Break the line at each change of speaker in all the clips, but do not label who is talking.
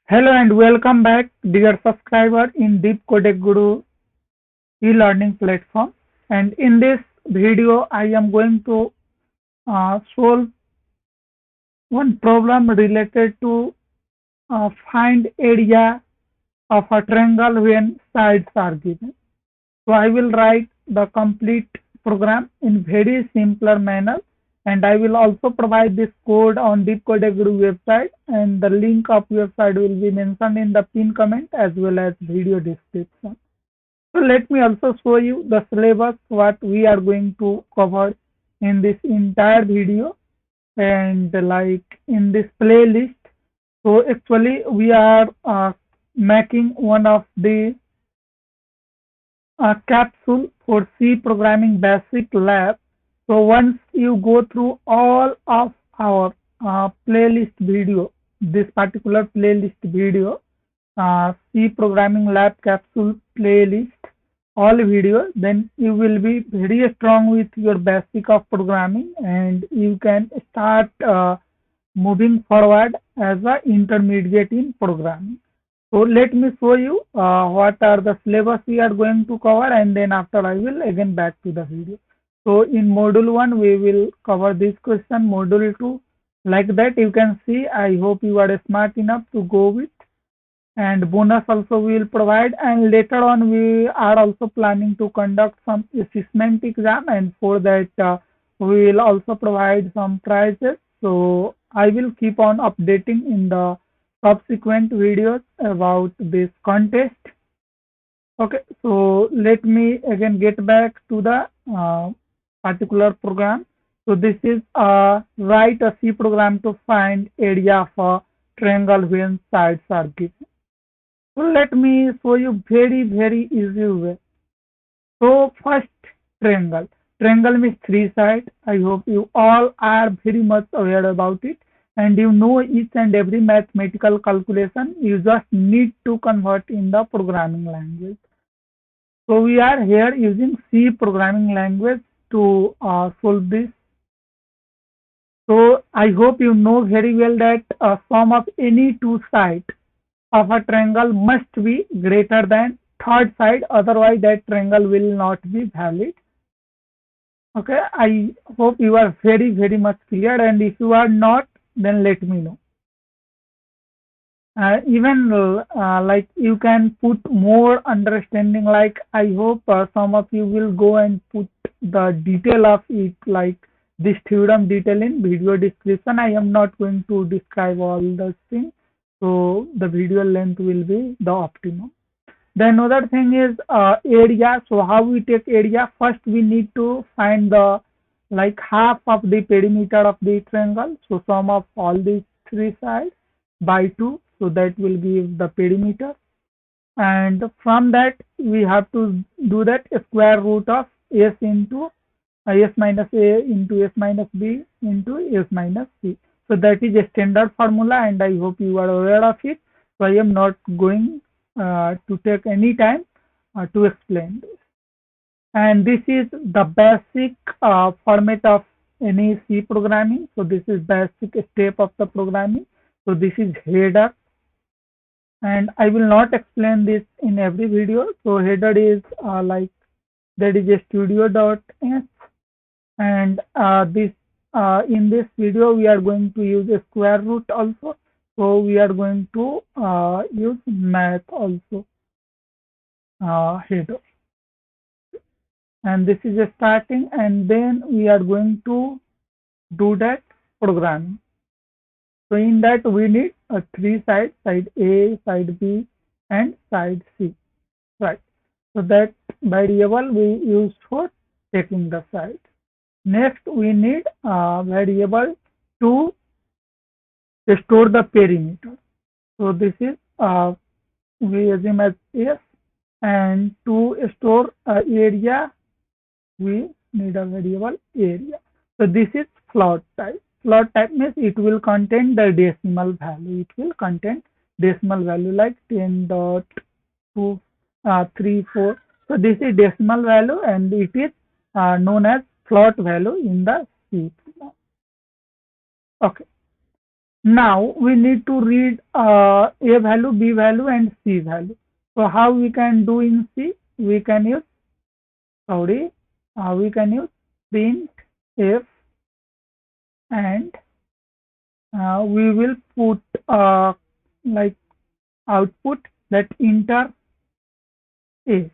Hello and welcome back, dear subscriber in Deep Codec Guru e-learning platform. And in this video, I am going to solve one problem related to find area of a triangle when sides are given. So I will write the complete program in very simpler manner, and I will also provide this code on Deep Codec Guru website, and the link of website will be mentioned in the pin comment as well as video description. So let me also show you the syllabus what we are going to cover in this entire video, and like in this playlist. So actually we are making one of the capsule for C programming basic lab. So once you go through all of our playlist video, this particular playlist video, C programming lab capsule playlist, all video, then you will be very strong with your basic of programming, and you can start moving forward as a intermediate in programming. So let me show you what are the syllabus we are going to cover, and then after I will again back to the video. So in module 1 we will cover this question, module 2 like that. You can see, I hope you are smart enough to go with, and bonus also we will provide, and later on we are also planning to conduct some assessment exam, and for that we will also provide some prizes. So I will keep on updating in the subsequent videos about this contest. Okay, so let me again get back to the particular program. So this is write a C program to find area of a triangle when sides are given. So let me show you very easy way. So first, triangle. Triangle means three sides. I hope you all are very much aware about it, and you know each and every mathematical calculation. You just need to convert in the programming language. So we are here using C programming language to solve this. So I hope you know very well that sum of any two sides of a triangle must be greater than third side, otherwise that triangle will not be valid. Okay, I hope you are very much clear, and if you are not, then let me know. Even like you can put more understanding, like I hope some of you will go and put the detail of it, like this theorem detail in video description. I am not going to describe all the things, so the video length will be the optimum. Then another thing is area. So how we take area? First we need to find the like half of the perimeter of the triangle. So sum of all these three sides by 2. So that will give the perimeter. And from that we have to do that square root of s into s minus a into s minus b into s minus c. So that is a standard formula, and I hope you are aware of it. So I am not going to take any time to explain this. And this is the basic format of any C programming. So this is basic step of the programming. So this is header, and I will not explain this in every video. So header is like that is a studio.h, and this in this video we are going to use a square root also. So we are going to use math also header, and this is a starting, and then we are going to do that programming. So in that we need three sides: side A, side B, and side C. Right. So that variable we use for taking the side. Next we need a variable to store the perimeter. So this is we assume as S, and to store area we need a variable area. So this is float type. Float type means it will contain the decimal value. It will contain decimal value like 10.234. So this is decimal value, and it is known as float value in the C. Okay. Now we need to read A value, B value and C value. So how we can do in C? We can use, we can use print F, and we will put like output that enter A.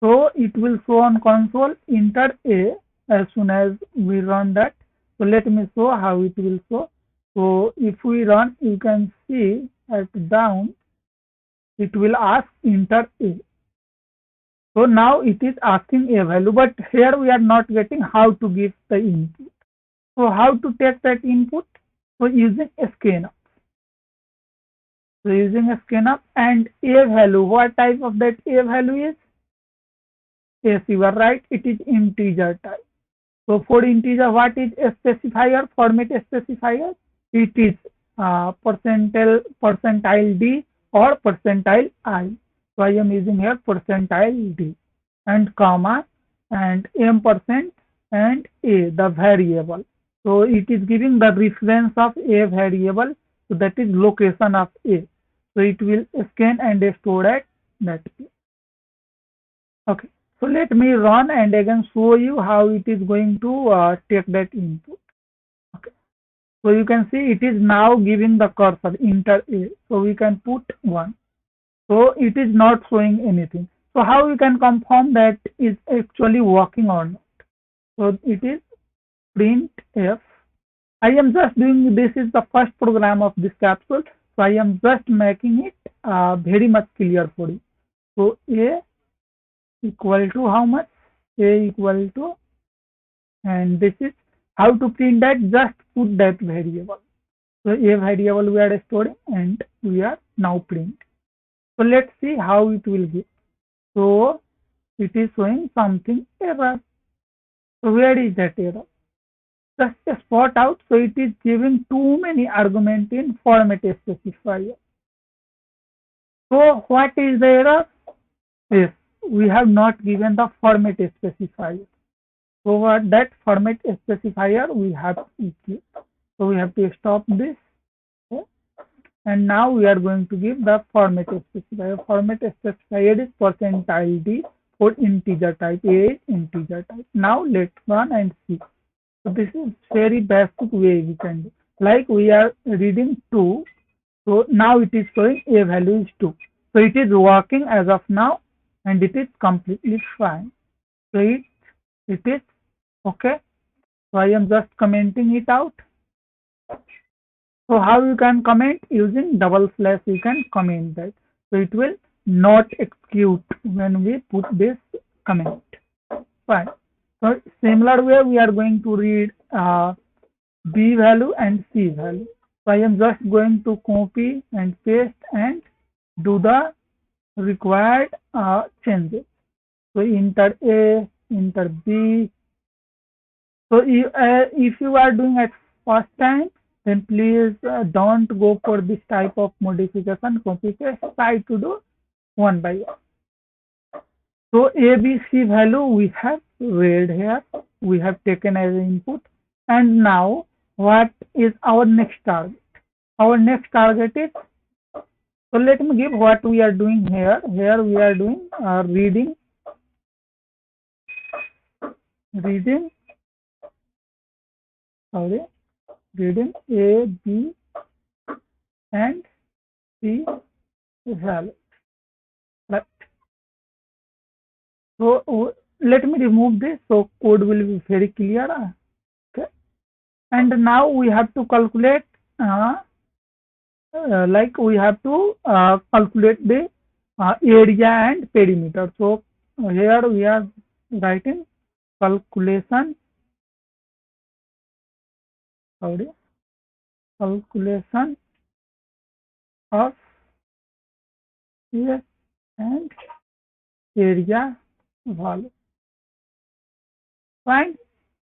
So it will show on console enter A as soon as we run that. So let me show how it will show. So if we run, you can see at down, it will ask enter A. So now it is asking a value, but here we are not getting how to give the input. So how to take that input? So using a scanner. So using a scanner and a value. What type of that a value is? Yes, you are right. It is integer type. So for integer, what is a specifier? Format specifier. It is percentile D or percentile I. So I am using here percentile D and comma and ampersand and a, the variable. So it is giving the reference of a variable. So that is location of a. So it will scan and store at that place. Okay. So let me run and again show you how it is going to take that input. Okay. So you can see it is now giving the cursor enter A. So we can put 1. So it is not showing anything. So how we can confirm that is actually working or not? So it is print F. I am just doing, this is the first program of this capsule. So I am just making it very much clear for you. So A equal to how much? A equal to, and this is how to print that, just put that variable. So a variable we are storing and we are now print. So let's see how it will give. So it is showing something error. So where is that error? Just a spot out. So it is giving too many arguments in format specifier. So what is the error? Yes, we have not given the format specifier. So what that format specifier we have to give. So we have to stop this. Okay. And now we are going to give the format specifier. Format specifier is percentile D for integer type. A is integer type. Now let's run and see. So this is very basic way we can do. Like we are reading 2. So now it is showing a value is 2. So it is working as of now and it is completely fine. So it is okay. So I am just commenting it out. So how you can comment? Using double slash you can comment that. So it will not execute when we put this comment. Fine. So similar way we are going to read B value and C value. So I am just going to copy and paste and do the required changes. So enter A, enter B. So if you are doing it first time, then please don't go for this type of modification. Copy paste. Try to do one by one. So A, B, C value we have read here. We have taken as input. And now what is our next target? Our next target is, so let me give what we are doing here. Here we are doing reading A, B and C value. Right. So let me remove this so code will be very clear. Okay. And now we have to calculate like we have to calculate the area and perimeter. So here we are writing calculation of yes and area value. Fine.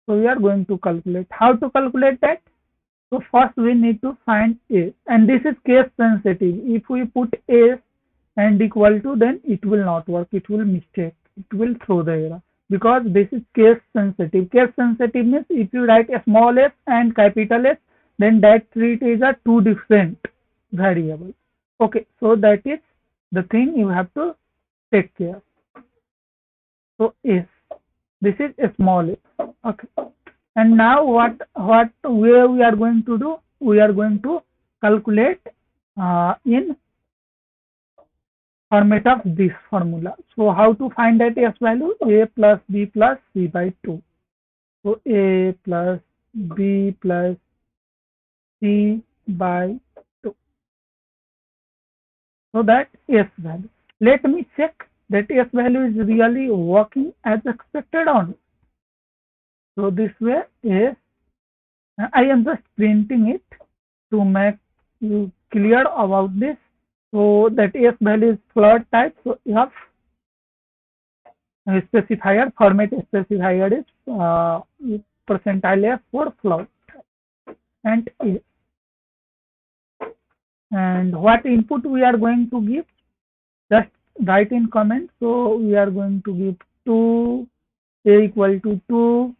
So we are going to calculate. How to calculate that? So first we need to find A, and this is case sensitive. If we put A and equal to, then it will not work. It will mistake. It will throw the error. because this is case sensitive. Case sensitive means if you write a small s and capital S, then that treat is a two different variable. Okay, so that is the thing you have to take care. So S, this is a small s. Okay, and now what where we are going to do? We are going to calculate in format of this formula. So how to find that S value? A plus B plus C by 2. So A plus B plus C by 2. So that S value. Let me check that S value is really working as expected or not. So this way is, I am just printing it to make you clear about this. So that S value is float type. So you have specifier, format specifier is percentile F for float and A. And what input we are going to give? Just write in comment. So we are going to give 2, A equal to 2,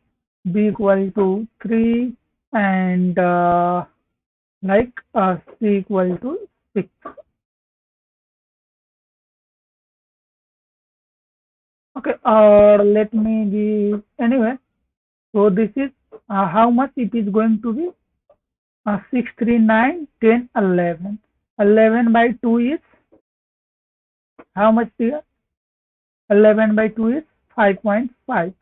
B equal to 3, and C equal to 6. Okay, or let me give anyway. So this is how much it is going to be? 6, 3, 9, 10, 11. 11 by 2 is how much here? 11 by 2 is 5.5.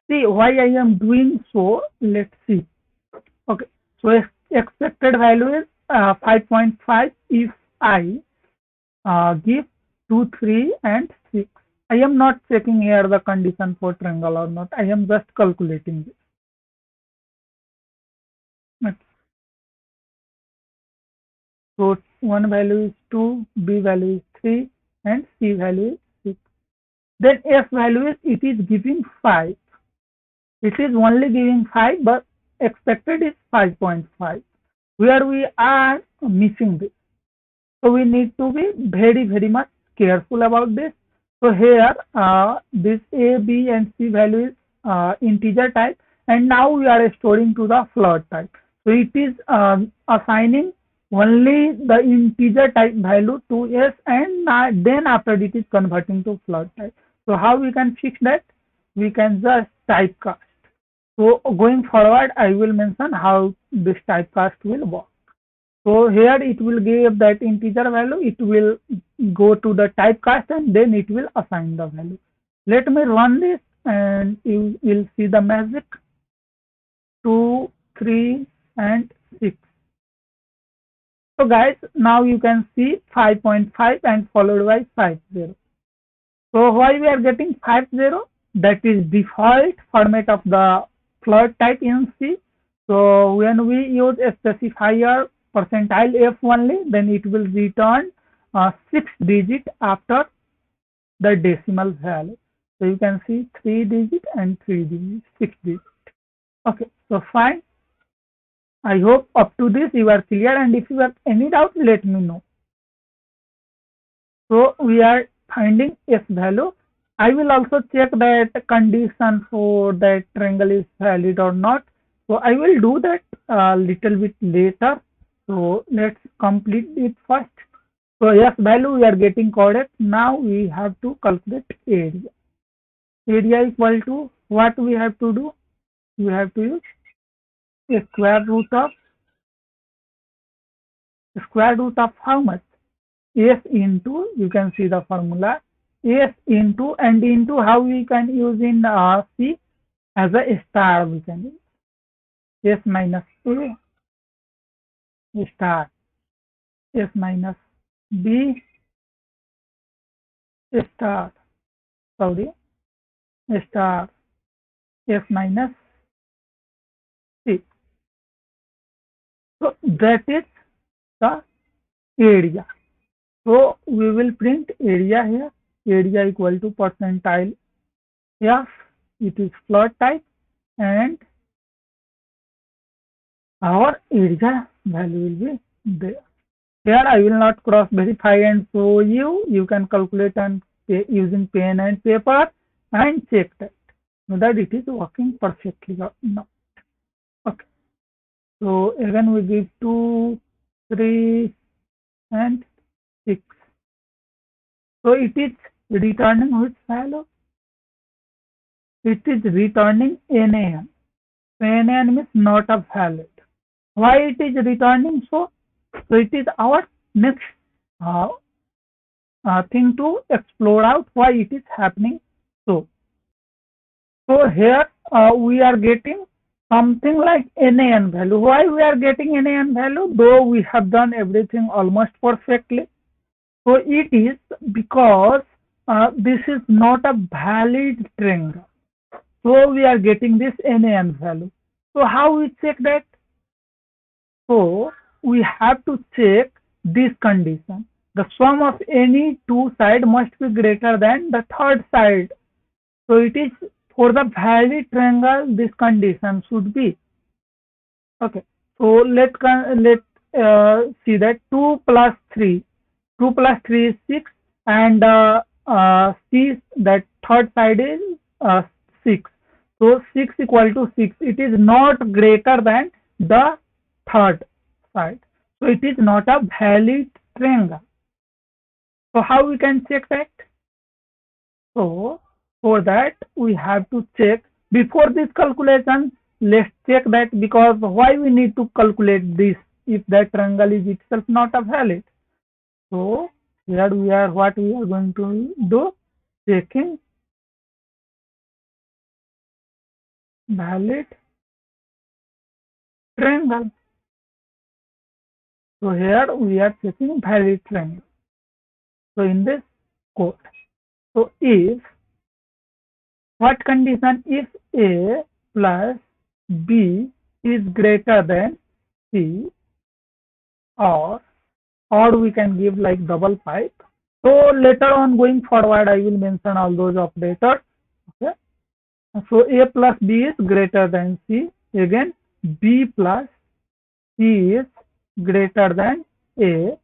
See why I am doing so. Let's see. Okay, so expected value is 5.5 if I give 2, 3 and 6. I am not checking here the condition for triangle or not. I am just calculating this. Okay. So one value is 2, B value is 3, and C value is 6. Then F value is, it is giving 5. It is only giving 5, but expected is 5.5. Where we are missing this. So we need to be very much careful about this. So here this A, B and C value is integer type, and now we are storing to the float type. So it is assigning only the integer type value to S, and then after it is converting to float type. So how we can fix that? We can just typecast. So going forward, I will mention how this typecast will work. So here it will give that integer value, it will go to the typecast and then it will assign the value. Let me run this and you will see the magic. 2, 3 and 6. So guys, now you can see 5.5 and followed by 50. So why we are getting 50? That is default format of the float type in C. So when we use a specifier percentile F only, then it will return 6 digit after the decimal value. So you can see 3 digit and 3 digit, 6 digit. Okay, so fine. I hope up to this you are clear, and if you have any doubt, let me know. So we are finding S value. I will also check that condition for that triangle is valid or not. So I will do that a little bit later. So let's complete it first. So yes, value we are getting correct. Now we have to calculate area. Area equal to what we have to do? We have to use square root of how much? S into, you can see the formula, S into, and into how we can use in C as a star, we can use S minus A star, S minus B star, sorry, star, S minus C. So that is the area. So we will print area here. Area equal to percentile F. It is float type, and our area value will be there. Here I will not cross verify and show you. You can calculate and using pen and paper and check that. so that it is working perfectly now. Okay. So again we give 2, 3 and 6. So it is returning which value? It is returning NaN. So NaN means not a valid. Why it is returning so? So it is our next uh, thing to explore out why it is happening so. So here we are getting something like NaN value. Why we are getting NaN value? Though we have done everything almost perfectly. So it is because this is not a valid triangle. So we are getting this NaN value. So how we check that? So we have to check this condition. The sum of any two sides must be greater than the third side. So it is for the valid triangle this condition should be. Okay. So let see that 2 plus 3. 2 plus 3 is 6 and C that third side is 6. So 6 equal to 6. It is not greater than the third side. So it is not a valid triangle. So how we can check that? So for that we have to check before this calculation. Let's check that because why we need to calculate this if that triangle is itself not a valid. So here we are what we are going to do checking valid triangle. So here we are checking valid triangle. So in this code, so if what condition if A plus B is greater than C or we can give like double pipe. So later on going forward I will mention all those operators. Okay. So A plus B is greater than C. Again B plus C is greater than A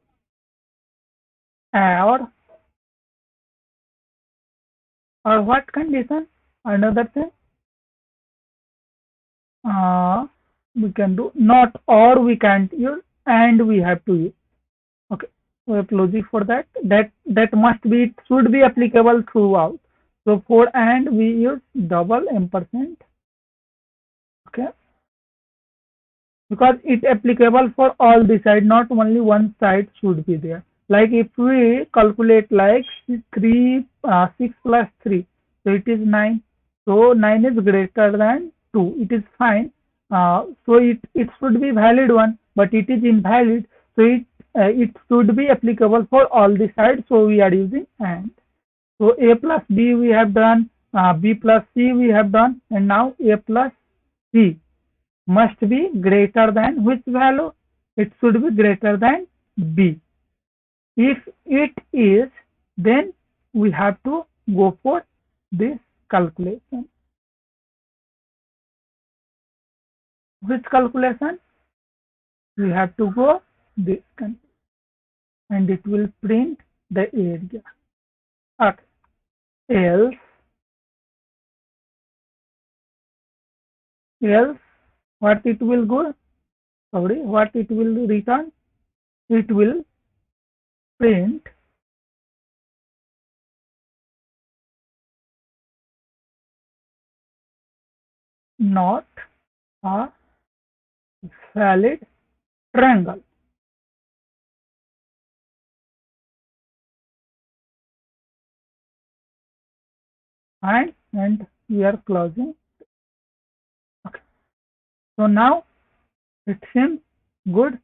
or what condition? Another thing we can do not or we can't use and we have to use. Okay, we have logic for that. That must be it should be applicable throughout. So for and we use double ampersand. Okay, because it applicable for all the side, not only one side should be there. Like if we calculate like 6 plus 3, so it is 9. So 9 is greater than 2. It is fine. So it should be valid one, but it is invalid. So it should be applicable for all the sides. So we are using and. So A plus B we have done, B plus C we have done, and now A plus C must be greater than which value? It should be greater than B. If it is, then we have to go for this calculation. Which calculation? We have to go this and it will print the area. Okay. Else what it will go? Sorry, what it will return? It will print not a valid triangle. And we are closing. Okay. So now it seems good.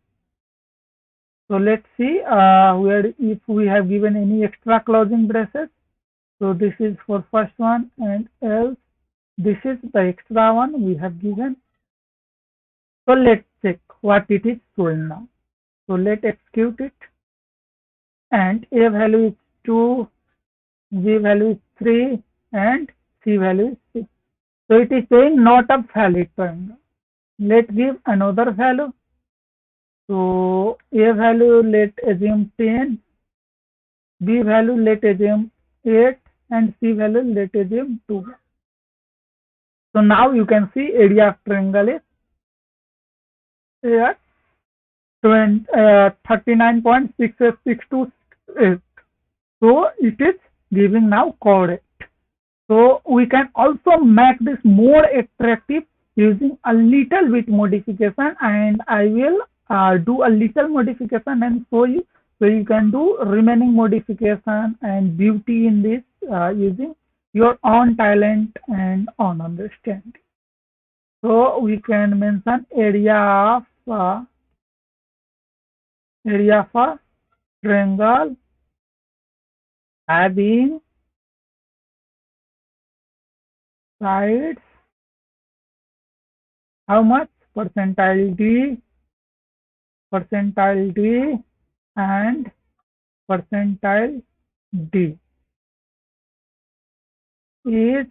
So let's see where if we have given any extra closing braces. So this is for first one and else this is the extra one we have given. So let's check what it is showing now. So let's execute it and A value is 2, B value is 3 and C value is 6. So it is saying not a valid triangle. Let's give another value. So A value let assume 10, B value let assume 8 and C value let assume 2. So now you can see area of triangle is here 39.6862. So it is giving now correct. So we can also make this more attractive using a little bit modification, and I will do a little modification and show you. So you can do remaining modification and beauty in this using your own talent and own understanding. So we can mention area of a triangle having sides how much percentile D and percentile D is,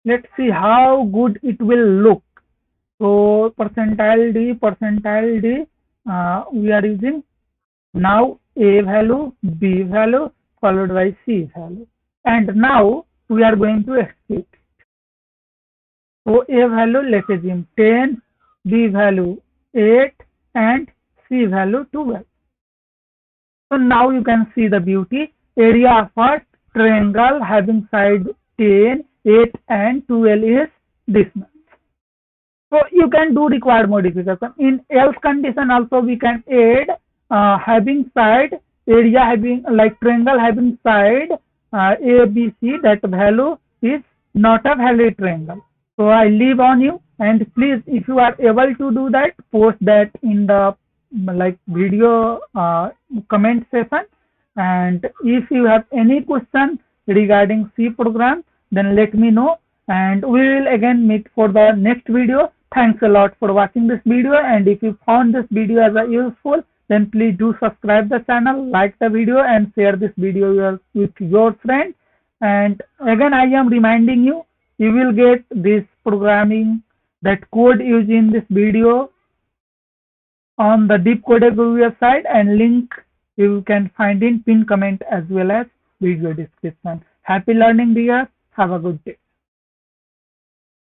let's see how good it will look. So percentile D, we are using now A value, B value followed by C value, and now we are going to execute. So A value let's assume 10, B value 8 and C value 12. So now you can see the beauty. Area of a triangle having side 10, 8 and 12 is this much. So you can do required modification. In else condition also we can add having side area having like triangle having side A, B, C, that value is not a valid triangle. So I leave on you, and please if you are able to do that, post that in the like video comment section. And if you have any question regarding C program, then let me know, and we will again meet for the next video. Thanks a lot for watching this video, and if you found this video as useful, then please do subscribe the channel, like the video and share this video with your friends. And again I am reminding you, you will get this programming that code used in this video on the deep Codec website, and link you can find in pinned comment as well as video description. Happy learning dear. Have a good day.